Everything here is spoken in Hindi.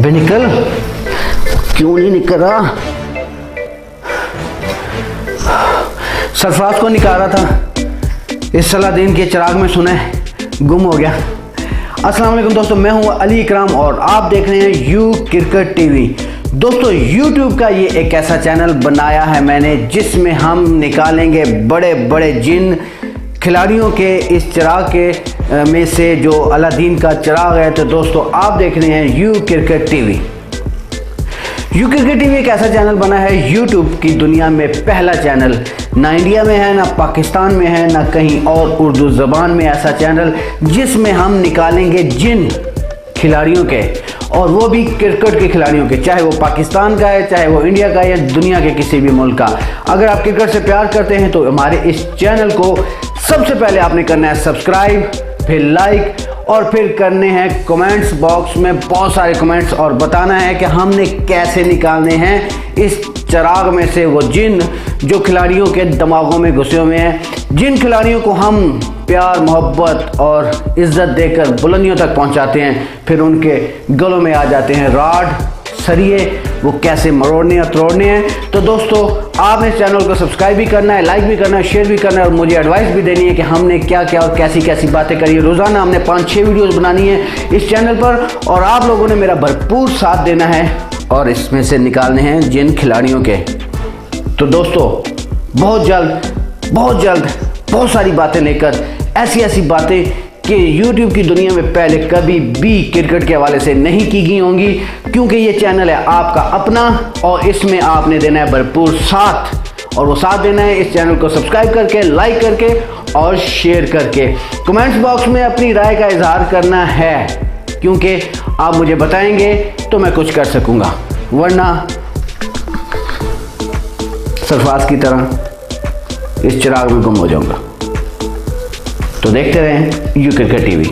अबे निकल, क्यों नहीं निकल रहा? सरफराज को निकाला था, इस सलादीन के चिराग में सुने गुम हो गया। अस्सलाम वालेकुम दोस्तों, मैं हूं अली इकराम और आप देख रहे हैं यू क्रिकेट टीवी। दोस्तों YouTube का ये एक ऐसा चैनल बनाया है मैंने जिसमें हम निकालेंगे बड़े बड़े जिन खिलाड़ियों के इस चिराग के में से जो अलादीन का चिराग है। तो दोस्तों आप देख रहे हैं you cricket TV. You cricket TV एक ऐसा चैनल बना है YouTube की दुनिया में पहला चैनल, ना इंडिया में है, ना पाकिस्तान में है, ना कहीं और उर्दू ज़बान में ऐसा चैनल जिसमें हम निकालेंगे जिन खिलाड़ियों के, और वो भी क्रिकेट के खिलाड़ियों के, चाहे वो पाकिस्तान का है, चाहे वो इंडिया का है या दुनिया के किसी भी मुल्क का। अगर आप क्रिकेट से प्यार करते हैं तो हमारे इस चैनल को सबसे पहले आपने करना है सब्सक्राइब, फिर लाइक और फिर करने हैं कमेंट्स बॉक्स में बहुत सारे कमेंट्स और बताना है कि हमने कैसे निकालने हैं इस चिराग में से वो जिन जो खिलाड़ियों के दिमागों में घुसे हुए हैं, जिन खिलाड़ियों को हम प्यार मोहब्बत और इज्जत देकर बुलंदियों तक पहुंचाते हैं, फिर उनके गलों में आ जाते हैं राड सरिये, वो कैसे मरोड़ने या तोड़ने हैं। तो दोस्तों आपने इस चैनल को सब्सक्राइब भी करना है, लाइक भी करना है, शेयर भी करना है और मुझे एडवाइस भी देनी है कि हमने क्या क्या और कैसी कैसी बातें करी है। रोज़ाना हमने 5-6 वीडियोस बनानी है इस चैनल पर और आप लोगों ने मेरा भरपूर साथ देना है और इसमें से निकालने हैं जिन खिलाड़ियों के। तो दोस्तों बहुत जल्द बहुत सारी बातें लेकर, ऐसी बातें कि YouTube की दुनिया में पहले कभी भी क्रिकेट के हवाले से नहीं की गई होंगी, क्योंकि ये चैनल है आपका अपना और इसमें आपने देना है भरपूर साथ। और वो साथ देना है इस चैनल को सब्सक्राइब करके, लाइक करके और शेयर करके। कमेंट्स बॉक्स में अपनी राय का इजहार करना है, क्योंकि आप मुझे बताएंगे तो मैं कुछ कर सकूंगा, वरना सरफराज की तरह इस चिराग में गुम हो जाऊंगा। तो देखते रहें यू क्रिकेट टीवी।